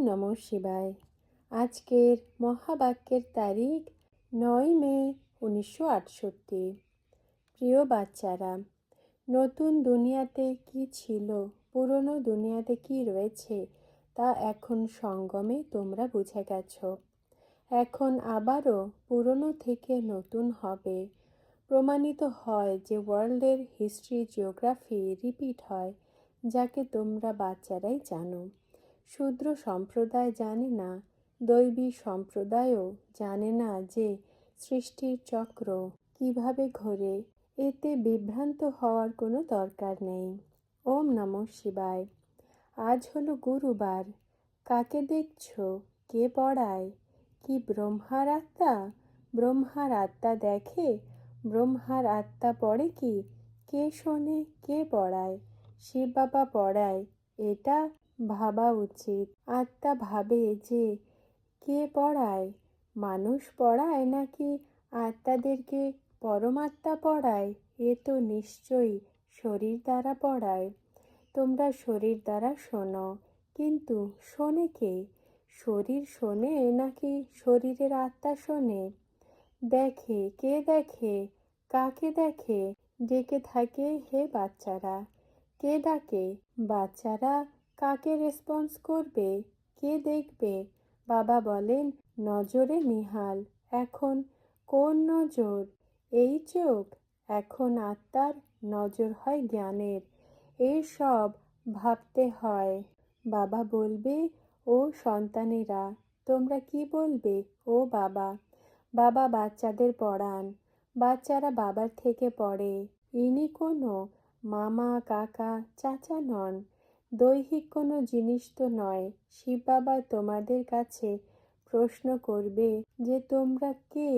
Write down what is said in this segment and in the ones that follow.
নমঃ শিবায়। আজকের মহাবাক্যের তারিখ 9 মে 1968। প্রিয় বাচ্চারা, নতুন দুনিয়াতে কি ছিল, পুরনো দুনিয়াতে কি রয়েছে তা এখন সঙ্গমে তোমরা বুঝে গেছো। এখন আবারও পুরনো থেকে নতুন হবে। প্রমাণিত হয় যে ওয়ার্ল্ডের হিস্ট্রি, জিওগ্রাফি রিপিট হয়, যাকে তোমরা বাচ্চারাই জানো। শূদ্র সম্প্রদায় জানে না, দৈবী সম্প্রদায়ও জানে না যে সৃষ্টির চক্র কিভাবে ঘোরে। এতে বিভ্রান্ত হওয়ার কোনো দরকার নেই। ওম নমঃ শিবায়। আজ হলো গুরুবার। কাকে দেখছো? কে পড়ায়? কি ব্রহ্মার আত্মা? ব্রহ্মার আত্মা দেখে? ব্রহ্মার আত্মা পড়ে কি? কে শোনে? কে পড়ায়? শিব বাবা পড়ায়, এটা ভাবা উচিত। আত্মা ভাবে যে কে পড়ায়? মানুষ পড়ায় নাকি আত্মাদেরকে পরমাত্মা পড়ায়? এ তো নিশ্চয়ই শরীর দ্বারা পড়ায়। তোমরা শরীর দ্বারা শোনো, কিন্তু শোনে কে? শরীর শোনে নাকি শরীরের আত্মা শোনে? দেখে কে? দেখে কাকে? দেখে ডেকে থাকে হে বাচ্চারা। কে ডাকে? বাচ্চারা কাকে রেসপন্স করবে? কে দেখবে? বাবা বলেন, নজরে নিহাল। এখন কোন নজর? এই চোখ। এখন আত্মার নজর হয় জ্ঞানের। এই সব ভাবতে হয়। বাবা বলবে, ও সন্তানেরা, তোমরা কি বলবে? ও বাবা। বাবা বাচ্চাদের পড়ান, বাচ্চারা বাবার থেকে পড়ে। ইনি কোনো মামা, কাকা, চাচা নন। দৈহিক কোনো জিনিস তো নয়। শিব বাবা তোমাদের কাছে প্রশ্ন করবে যে তোমরা কে?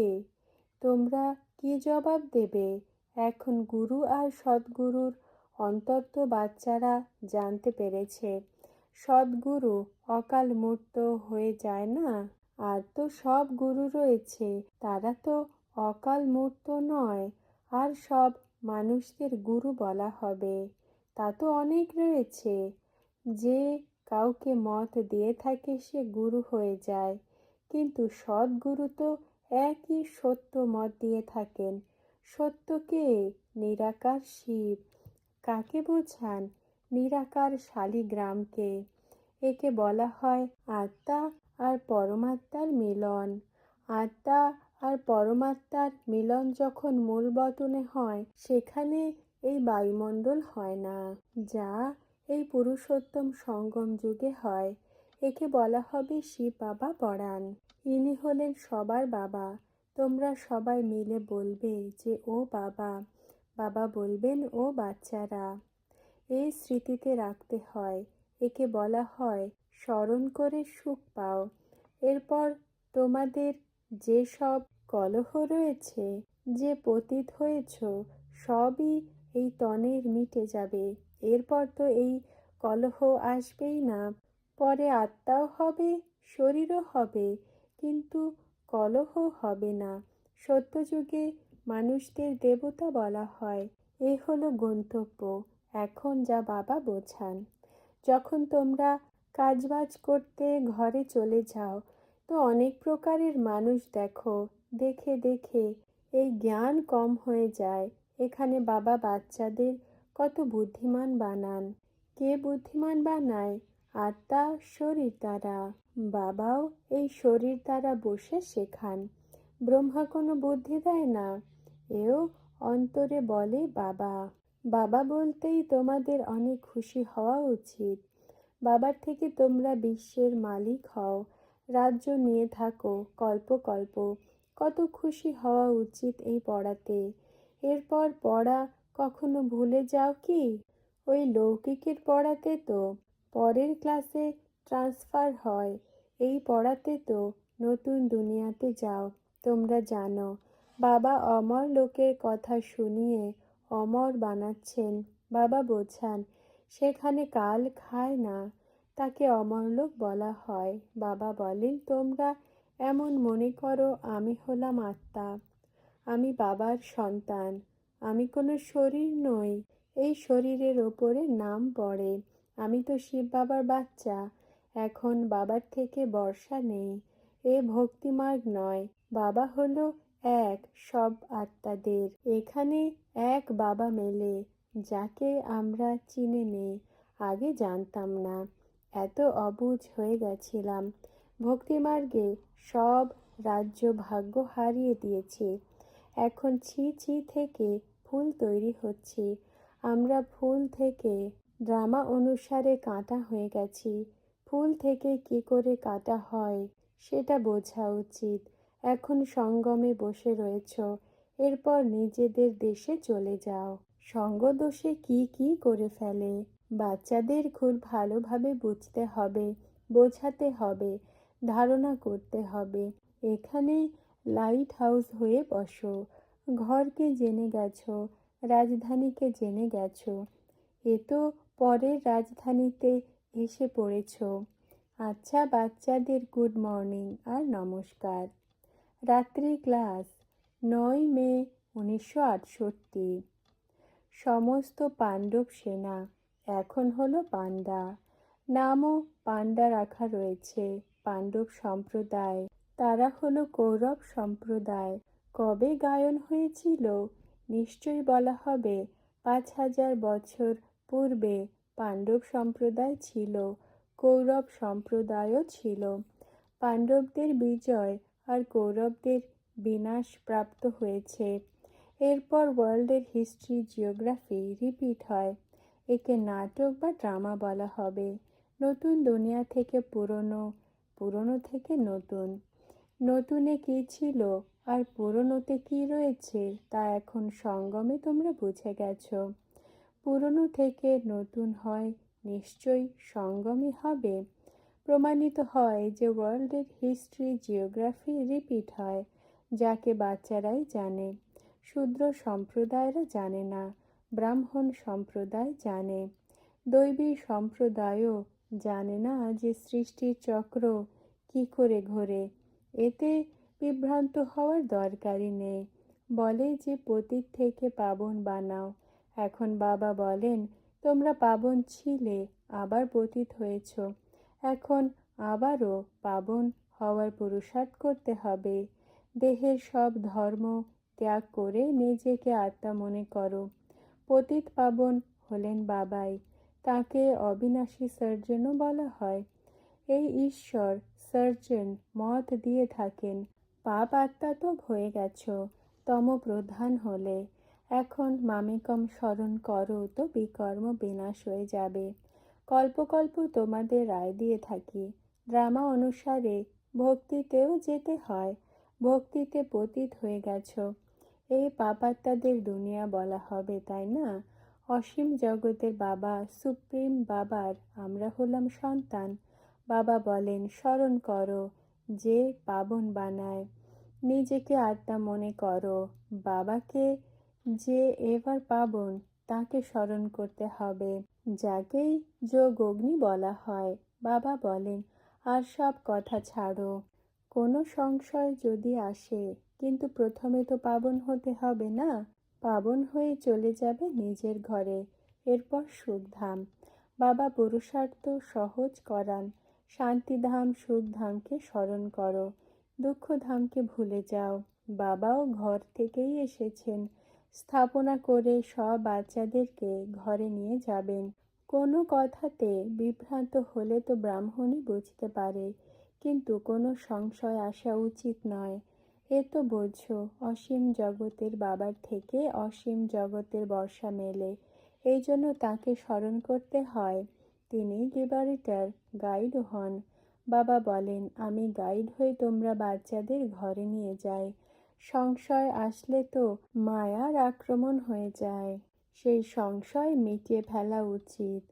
তোমরা কি জবাব দেবে? এখন গুরু আর সদ্গুরুর অন্তত বাচ্চারা জানতে পেরেছে। সদ্গুরু অকাল মূর্ত হয়ে যায় না? আর তো সব গুরু রয়েছে, তারা তো অকাল মূর্ত নয়। আর সব মানুষদের গুরু বলা হবে, তা তো অনেক রয়েছে। যে কাউকে মত দিয়ে থাকে সে গুরু হয়ে যায়, কিন্তু সদ্গুরু তো একই সত্য মত দিয়ে থাকেন। সত্য কে? নিরাকার শিব। কাকে বোঝান? নিরাকার শালিগ্রামকে। একে বলা হয় আত্মা আর পরমাত্মার মিলন। আত্মা আর পরমাত্মার মিলন যখন মূল বতনে হয়, সেখানে এই বায়ুমণ্ডল হয় না, যা এই পুরুষোত্তম সঙ্গম যুগে হয়। একে বলা হবে শিব বাবা পড়ান। ইনি হলেন সবার বাবা। তোমরা সবাই মিলে বলবে যে ও বাবা। বাবা বলবেন, ও বাচ্চারা। এই স্মৃতিতে রাখতে হয়। একে বলা হয় স্মরণ করে সুখ পাও। এরপর তোমাদের যে সব কলহ রয়েছে, যে পতিত হয়েছ, সবই এই তনের মিটে যাবে। এরপর তো এই কলহ আসবেই না। পরে আত্মাও হবে, শরীরও হবে, কিন্তু কলহ হবে না। সত্যযুগে মানুষদের দেবতা বলা হয়। এ হলো গন্তব্য। এখন যা বাবা বোঝান। যখন তোমরা কাজবাজ করতে ঘরে চলে যাও, তো অনেক প্রকারের মানুষ দেখো। দেখে দেখে এই জ্ঞান কম হয়ে যায়। এখানে বাবা বাচ্চাদের কত বুদ্ধিমান বানান। কে বুদ্ধিমান বানায়? আত্মা শরীর দ্বারা। বাবাও এই শরীর দ্বারা বসে শেখান। ব্রহ্মা কোনো বুদ্ধি দেয় না, এও অন্তরে বলে বাবা। বাবা বলতেই তোমাদের অনেক খুশি হওয়া উচিত। বাবার থেকে তোমরা বিশ্বের মালিক হও, রাজ্য নিয়ে থাকো কল্প কল্প। কত খুশি হওয়া উচিত এই পড়াতে। এরপর পড়া কখনো ভুলে যাও কি? ওই লৌকিকের পড়াতে তো পরের ক্লাসে ট্রান্সফার হয়। এই পড়াতে তো নতুন দুনিয়াতে যাও। তোমরা জানো বাবা অমর লোকের কথা শুনিয়ে অমর বানাচ্ছেন। বাবা বোঝান সেখানে কাল খায় না, তাকে অমরলোক বলা হয়। বাবা বলেন, তোমরা এমন মনে করো আমি হলাম আত্মা, আমি বাবার সন্তান, আমি কোনো শরীর নই। এই শরীরের ওপরে নাম পড়ে। আমি তো শিব বাবার বাচ্চা। এখন বাবার থেকে বর্ষা নেই। এ ভক্তিমার্গ নয়, বাবা হলো এক সব আত্মাদের। এখানে এক বাবা মেলে, যাকে আমরা চিনে নেই, আগে জানতাম না। এত অবুঝ হয়ে গেছিলাম। ভক্তিমার্গে সব রাজ্য ভাগ্য হারিয়ে দিয়েছে। এখন ছি ছি থেকে ফুল তৈরি হচ্ছে। আমরা ফুল থেকে ড্রামা অনুসারে কাঁটা হয়ে গেছি। ফুল থেকে কি করে কাঁটা হয় সেটা বোঝা উচিত। এখন সঙ্গমে বসে রয়েছ, এরপর নিজেদের দেশে চলে যাও। সঙ্গদোষে কি কি করে ফেলে বাচ্চাদের খুব ভালোভাবে বুঝতে হবে, বোঝাতে হবে, ধারণা করতে হবে। এখানে লাইট হাউস হয়ে বসো। ঘরকে জেনে গেছো, রাজধানীকে জেনে গেছো, এ তো পরের রাজধানীতে এসে পড়েছ। আচ্ছা বাচ্চাদের গুড মর্নিং আর নমস্কার। রাত্রি ক্লাস 9 মে 1968। সমস্ত পাণ্ডব সেনা এখন হলো পান্ডা। নামও পান্ডা রাখা রয়েছে। পাণ্ডব সম্প্রদায়, তারা হলো কৌরব সম্প্রদায়। কবে গায়ন হয়েছিল? নিশ্চয়ই বলা হবে 5000 বছর পূর্বে পাণ্ডব সম্প্রদায় ছিল, কৌরব সম্প্রদায়ও ছিল। পাণ্ডবদের বিজয় আর কৌরবদের বিনাশ প্রাপ্ত হয়েছে। এরপর ওয়ার্ল্ডের হিস্ট্রি জিওগ্রাফি রিপিট হয়। একে নাটক বা ড্রামা বলা হবে। নতুন দুনিয়া থেকে পুরনো, পুরনো থেকে নতুন। নতুনে কি ছিল আর পুরনোতে কি রয়েছে তা এখন সঙ্গমে তোমরা বুঝে গেছো। পুরনো থেকে নতুন হয়, নিশ্চয়ই সঙ্গমই হবে। প্রমাণিত হয় যে ওয়ার্ল্ডের হিস্ট্রি জিওগ্রাফি রিপিট হয়, যাকে বাচ্চারাই জানে। শূদ্র সম্প্রদায়রা জানে না, ব্রাহ্মণ সম্প্রদায় জানে। দৈবী সম্প্রদায়ও জানে না যে সৃষ্টির চক্র কি করে ঘোরে। এতে বিভ্রান্ত হওয়ার দরকারই নেই। বলে যে পতিত থেকে পাবন বানাও। এখন বাবা বলেন তোমরা পাবন ছিলে, আবার পতিত হয়েছ। এখন আবারও পাবন হওয়ার পুরুষার্থ করতে হবে। দেহের সব ধর্ম ত্যাগ করে নিজেকে আত্মা মনে করো। পতিত পাবন হলেন বাবাই, তাকে অবিনাশী সার্জনও বলা হয়। এই ঈশ্বর সার্জন মত দিয়ে থাকেন। পাপ আত্মাত্মক হয়ে গেছ তম প্রধান হলে। এখন মামিকম স্মরণ করো তো বিকর্ম বিনাশ হয়ে যাবে। কল্প কল্প তোমাদের রায় দিয়ে থাকি। ড্রামা অনুসারে ভক্তিতেও যেতে হয়। ভক্তিতে পতিত হয়ে গেছ, এই পাপাত্মাদের দুনিয়া বলা হবে, তাই না? অসীম জগতের বাবা সুপ্রিম বাবার আমরা হলাম সন্তান। বাবা বলেন স্মরণ করো যে পাবন বানায়। নিজেকে আত্মা মনে করো। বাবাকে যে এবার পাবন তাকে স্মরণ করতে হবে, যাকেই যোগ অগ্নি বলা হয়। বাবা বলেন আর সব কথা ছাড়ো। কোনো সংশয় যদি আসে, কিন্তু প্রথমে তো পাবন হতে হবে না? পাবন হয়ে চলে যাবে নিজের ঘরে, এরপর সুখধাম। বাবা পুরুষার্থ সহজ করান। শান্তিধাম সুখধামকে স্মরণ করো, দুঃখধামকে ভুলে যাও। বাবাও ঘর থেকেই এসেছেন, স্থাপনা করে সব বাচ্চাদেরকে ঘরে নিয়ে যাবেন। কোনো কথাতে বিভ্রান্ত হলে তো ব্রাহ্মণই বুঝতে পারে, কিন্তু কোনো সংশয় আসা উচিত নয়। এ তো বোঝো অসীম জগতের বাবার থেকে অসীম জগতের বর্ষা মেলে, এই জন্য তাকে স্মরণ করতে হয়। তিনি লিবারেটর, গাইড হন। বাবা বলেন আমি গাইড হয়ে তোমরা বাচ্চাদের ঘরে নিয়ে যাই। সংশয় আসলে তো মায়ার আক্রমণ হয়ে যায়, সেই সংশয় মিটিয়ে ফেলা উচিত।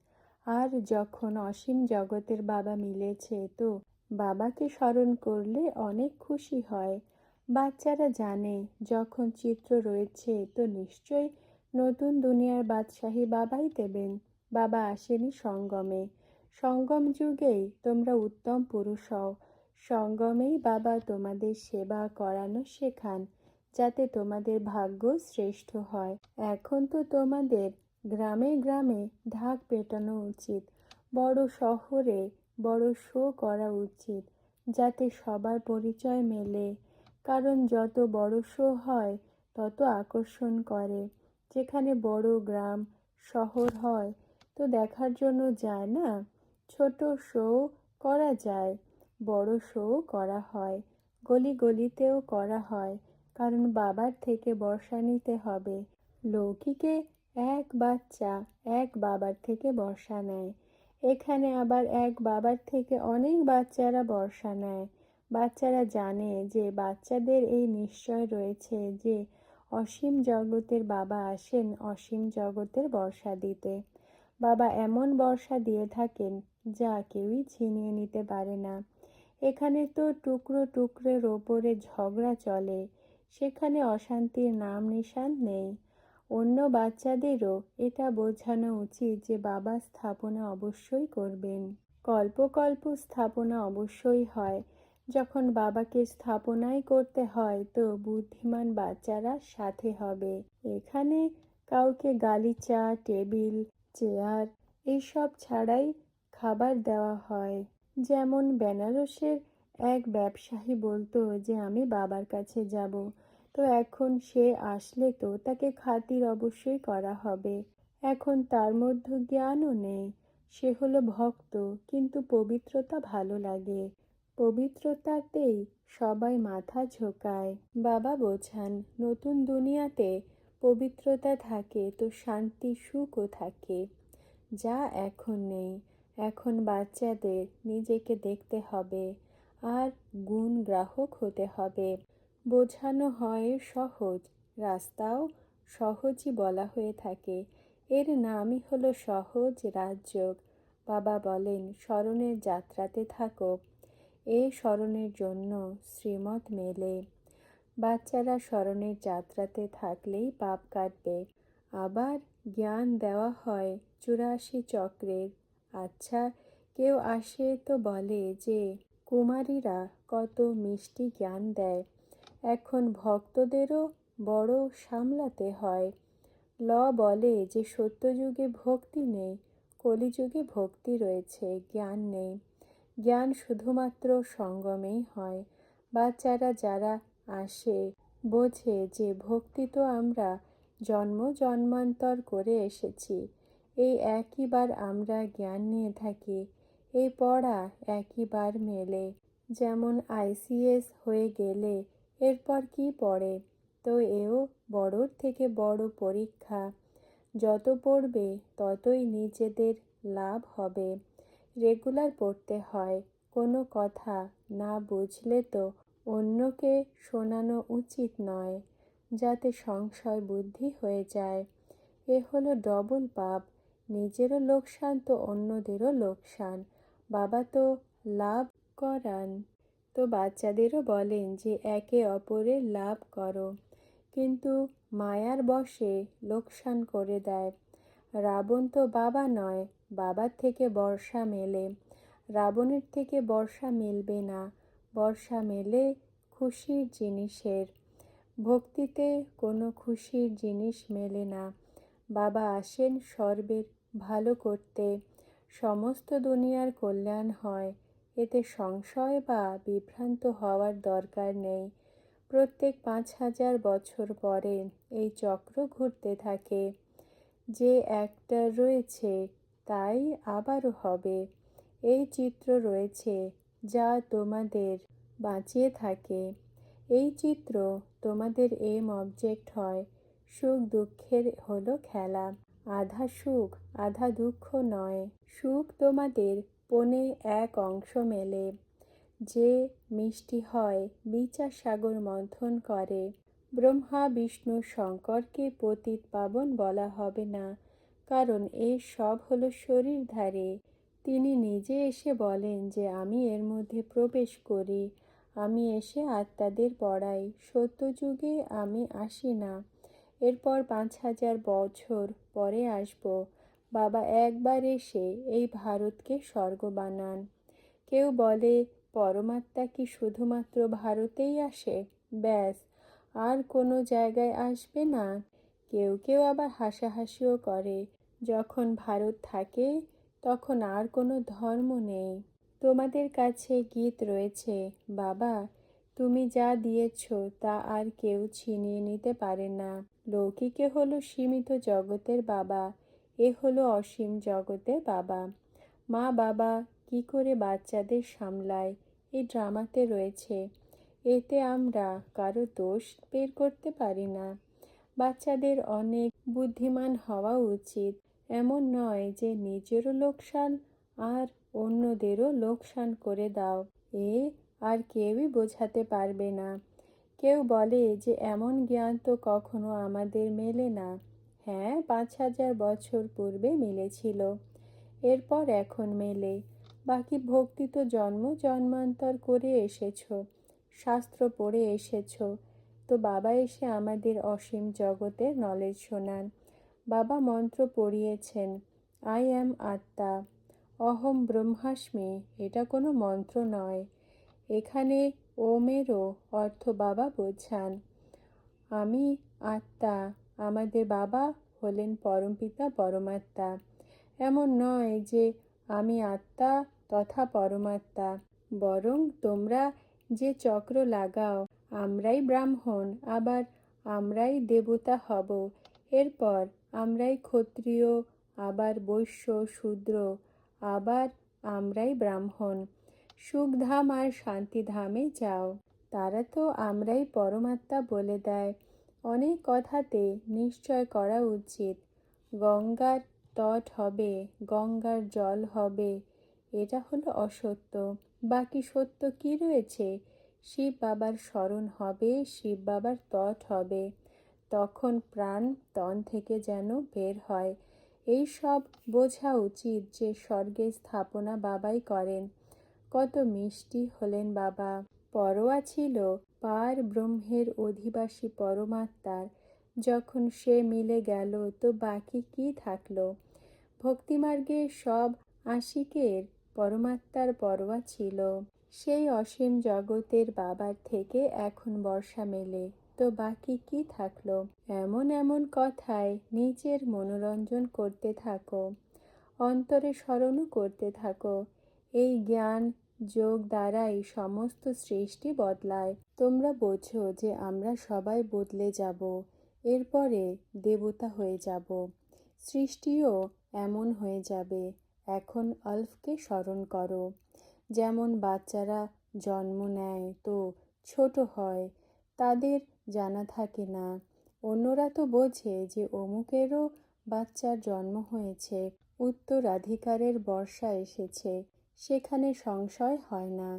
আর যখন অসীম জগতের বাবা মিলেছে, তো বাবাকে স্মরণ করলে অনেক খুশি হয়। বাচ্চারা জানে যখন চিত্র রয়েছে তো নিশ্চয়ই নতুন দুনিয়ার বাদশাহী বাবাই দেবেন। বাবা আসেনি সঙ্গমে। সঙ্গম যুগেই তোমরা উত্তম পুরুষ হও। সঙ্গমেই বাবা তোমাদের সেবা করানো শেখান, যাতে তোমাদের ভাগ্য শ্রেষ্ঠ হয়। এখন তো তোমাদের গ্রামে গ্রামে ঢাক পেটানো উচিত। বড় শহরে বড় শো করা উচিত, যাতে সবার পরিচয় মেলে। কারণ যত বড় শো হয় তত আকর্ষণ করে। যেখানে বড় গ্রাম শহর হয় তো দেখার জন্য যায় না, ছোট শো করা যায়, বড় শো করা হয়, গলি গলিতেও করা হয়। কারণ বাবার থেকে বর্ষা নিতে হবে। লৌকিকে এক বাচ্চা এক বাবার থেকে বর্ষা নেয়, এখানে আবার এক বাবার থেকে অনেক বাচ্চারা বর্ষা নেয়। বাচ্চারা জানে যে বাচ্চাদের এই নিশ্চয় রয়েছে যে অসীম জগতের বাবা আসেন অসীম জগতের বর্ষা দিতে। বাবা এমন বর্ষা দিয়ে থাকেন যা কেউই ছিনিয়ে নিতে পারে না। এখানে তো টুকরো টুকরোর ওপরে ঝগড়া চলে, সেখানে অশান্তির নাম নিশান নেই। অন্য বাচ্চাদেরও এটা বোঝানো উচিত যে বাবা স্থাপনা অবশ্যই করবেন। কল্প কল্প স্থাপনা অবশ্যই হয়। যখন বাবাকে স্থাপনাই করতে হয় তো বুদ্ধিমান বাচ্চারা সাথে হবে। এখানে কাউকে গালিচা, টেবিল, চেয়ার এইসব ছাড়াই খাবার দেওয়া হয়। যেমন বেনারসের এক ব্যবসায়ী বলতো যে আমি বাবার কাছে যাব, তো এখন সে আসলে তো তাকে খাতির অবশ্যই করা হবে। এখন তার মধ্যে জ্ঞানও নেই, সে হলো ভক্ত, কিন্তু পবিত্রতা ভালো লাগে। পবিত্রতাতেই সবাই মাথা ঝোঁকায়। বাবা বোঝান নতুন দুনিয়াতে পবিত্রতা থাকে তো শান্তি সুখও থাকে, যা এখন নেই। এখন বাচ্চাদের নিজেকে দেখতে হবে আর গুণ গ্রাহক হতে হবে। বোঝানো হয় সহজ, রাস্তাও সহজই বলা হয়ে থাকে। এর নামই হলো সহজ রাজযোগ। বাবা বলেন স্মরণের যাত্রাতে থাকো, এ স্মরণের জন্য শ্রীমত মেলে। বাচ্চারা স্মরণের যাত্রাতে থাকলেই পাপ কাটবে। আবার জ্ঞান দেওয়া হয় 84 চক্রের। আচ্ছা, কেউ আসে তো বলে যে কুমারীরা কত মিষ্টি জ্ঞান দেয়, এখন ভক্তদেরও বড় সামলাতে হয়। বলে যে সত্যযুগে ভক্তি নেই, কলিযুগে ভক্তি রয়েছে, জ্ঞান নেই। জ্ঞান শুধুমাত্র সঙ্গমেই হয়। বাচ্চারা যারা আসে বোঝে যে ভক্তি তো আমরা জন্ম জন্মান্তর করে এসেছি, এই একইবার আমরা জ্ঞান নিয়ে থাকি, এই পড়া একইবার মেলে। যেমন আইসিএস হয়ে গেলে এরপর কি পড়ে, তো এও বড়র থেকে বড় পরীক্ষা। যত পড়বে ততই নিজেদের লাভ হবে। রেগুলার পড়তে হয়। কোনো কথা না বুঝলে তো অন্যকে শোনানো উচিত নয়, যাতে সংশয় বুদ্ধি হয়ে যায়। এ হলো ডবল পাপ, নিজেরও লোকসান তো অন্যদেরও লোকসান। বাবা তো লাভ করান, তো বাচ্চাদেরও বলেন যে একে অপরের লাভ করো, কিন্তু মায়ার বশে লোকসান করে দেয়। রাবণ তো বাবা নয়, বাবার থেকে বর্ষা মেলে, রাবণের থেকে বর্ষা মিলবে না। বর্ষা মেলে খুশির জিনিসের, ভক্তিতে কোনো খুশির জিনিস মেলে না। বাবা আসেন সর্বের ভালো করতে, সমস্ত দুনিয়ার কল্যাণ হয়, এতে সংশয় বা বিভ্রান্ত হওয়ার দরকার নেই। প্রত্যেক 5000 বছর পরে এই চক্র ঘুরতে থাকে। যে একটা রয়েছে তাই আবারও হবে। এই চিত্র রয়েছে যা তোমাদের বাঁচিয়ে থাকে। এই চিত্র তোমাদের এম অবজেক্ট হয়। সুখ দুঃখের হলো খেলা, আধা সুখ আধা দুঃখ নয়। সুখ তোমাদের 1/4 অংশ মেলে। যে মিষ্টি হয় বিচার সাগর মন্থন করে। ব্রহ্মা বিষ্ণু শঙ্করকে পতিত পাবন বলা হবে না, কারণ এর সব হলো শরীরধারী। তিনি নিজে এসে বলেন যে আমি এর মধ্যে প্রবেশ করি, আমি এসে আত্মাদের পড়াই। সত্যযুগে আমি আসি না, এরপর 5000 বছর পরে আসব। বাবা একবার এসে এই ভারতকে স্বর্গ বানান। কেউ বলে পরমাত্মা কি শুধুমাত্র ভারতেই আসে, ব্যাস, আর কোনো জায়গায় আসবে না? কেউ কেউ আবার হাসাহাসিও করে, যখন ভারত থাকে তখন আর কোনো ধর্ম নেই। তোমাদের কাছে গীত রয়েছে, বাবা তুমি যা দিয়েছ তা আর কেউ ছিনিয়ে নিতে পারে না। লৌকিকে হলো সীমিত জগতের বাবা, এ হলো অসীম জগতের বাবা। মা বাবা কি করে বাচ্চাদের সামলায়, এই ড্রামাতে রয়েছে। এতে আমরা কারো দোষ বের করতে পারি না। বাচ্চাদের অনেক বুদ্ধিমান হওয়া উচিত। এমন নয় যে নিজেরও লোকসান আর অন্যদেরও লোকসান করে দাও, এ আর কেউই বোঝাতে পারবে না। কেউ বলে যে এমন জ্ঞান তো কখনো আমাদের মেলে না। হ্যাঁ, 5,000 বছর পূর্বে মিলেছিল, এরপর এখন মেলে। বাকি ভক্তি তো জন্ম জন্মান্তর করে এসেছ, শাস্ত্র পড়ে এসেছ। তো বাবা এসে আমাদের অসীম জগতের নলেজ শোনান। বাবা মন্ত্র পড়িয়েছেন, আই অ্যাম আত্মা, অহম ব্রহ্মাস্মি। এটা কোনো মন্ত্র নয়। এখানে ওমেরও অর্থ বাবা বোঝান। আমি আত্মা, আমাদের বাবা হলেন পরমপিতা পরমাত্মা। এমন নয় যে আমি আত্মা তথা পরমাত্মা, বরং তোমরা যে চক্র লাগাও, আমরাই ব্রাহ্মণ, আবার আমরাই দেবতা হব, এরপর আমরাই ক্ষত্রিয়, আবার বৈশ্য শূদ্র, আবার আমরাই ব্রাহ্মণ। সুখধাম আর শান্তিধামে যাও। তারা তো আমরাই পরমাত্মা বলে দেয়। অনেক কথাতে নিশ্চয় করা উচিত। গঙ্গার তট হবে, গঙ্গার জল হবে, এটা হলো অসত্য। বাকি সত্য কি রয়েছে? শিব বাবার স্মরণ হবে, শিব বাবার তট হবে, তখন প্রাণ তন থেকে যেন বের হয়। এই সব বোঝা উচিত যে স্বর্গের স্থাপনা বাবাই করেন। কত মিষ্টি হলেন বাবা। পরোয়া ছিল পার ব্রহ্মের অধিবাসী পরমাত্মার। যখন সে মিলে গেল তো বাকি কি থাকলো? ভক্তিমার্গে সব আশিকের পরমাত্মার পরোয়া ছিল। সেই অসীম জগতের বাবার থেকে এখন বর্ষা মেলে, তো বাকি কি থাকলো? এমন এমন কথায় নিজের মনোরঞ্জন করতে থাকো, অন্তরে স্মরণও করতে থাকো। এই জ্ঞান যোগ দ্বারাই সমস্ত সৃষ্টি বদলায়। তোমরা বোঝো যে আমরা সবাই বদলে যাব, এরপরে দেবতা হয়ে যাব। সৃষ্টিও এমন হয়ে যাবে। এখন আল্ফকে স্মরণ করো। যেমন বাচ্চারা জন্ম নেয় তো ছোট হয়, তাদের জানা থাকে না। অন্যরা তো বোঝে যে অমুকেরও বাচ্চার জন্ম হয়েছে, উত্তরাধিকারের বর্ষা এসেছে, সেখানে সংশয় হয় না।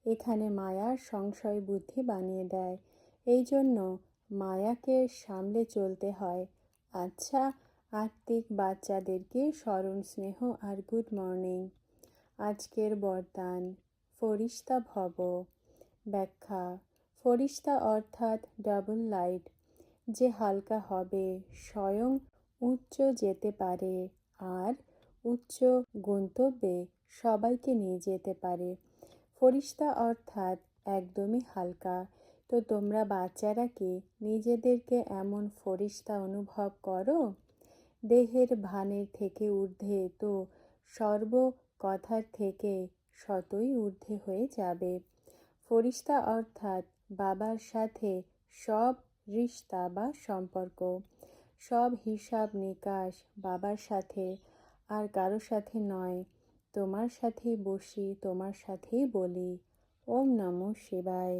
এখানে মায়ার সংশয় বুদ্ধি বানিয়ে দেয়। এই জন্য মায়াকে সামলে চলতে হয়। আচ্ছা, আত্মিক বাচ্চাদেরকে স্মরণ, স্নেহ আর গুড মর্নিং। আজকের বরদান, ফরিস্তা ভব। ব্যাখ্যা, ফরিস্তা অর্থাৎ ডাবল লাইট, যে হালকা হবে, স্বয়ং উচ্চ যেতে পারে আর উচ্চ গন্তব্যে সবাইকে নিয়ে যেতে পারে। ফরিস্তা অর্থাৎ একদমই হালকা। তো তোমরা বাচ্চারা কি নিজেদেরকে এমন ফরিস্তা অনুভব করো? দেহের ভানের থেকে ঊর্ধ্বে, তো সর্ব কথার থেকে শতই ঊর্ধ্বে হয়ে যাবে। ফরিস্তা অর্থাৎ বাবার সাথে সব রিশতা বা সম্পর্ক, সব হিসাব নিকাশ বাবার সাথে, আর কারো সাথে নয়। তোমার সাথেই বসি, তোমার সাথেই বলি। ওম নমঃ শিবায়।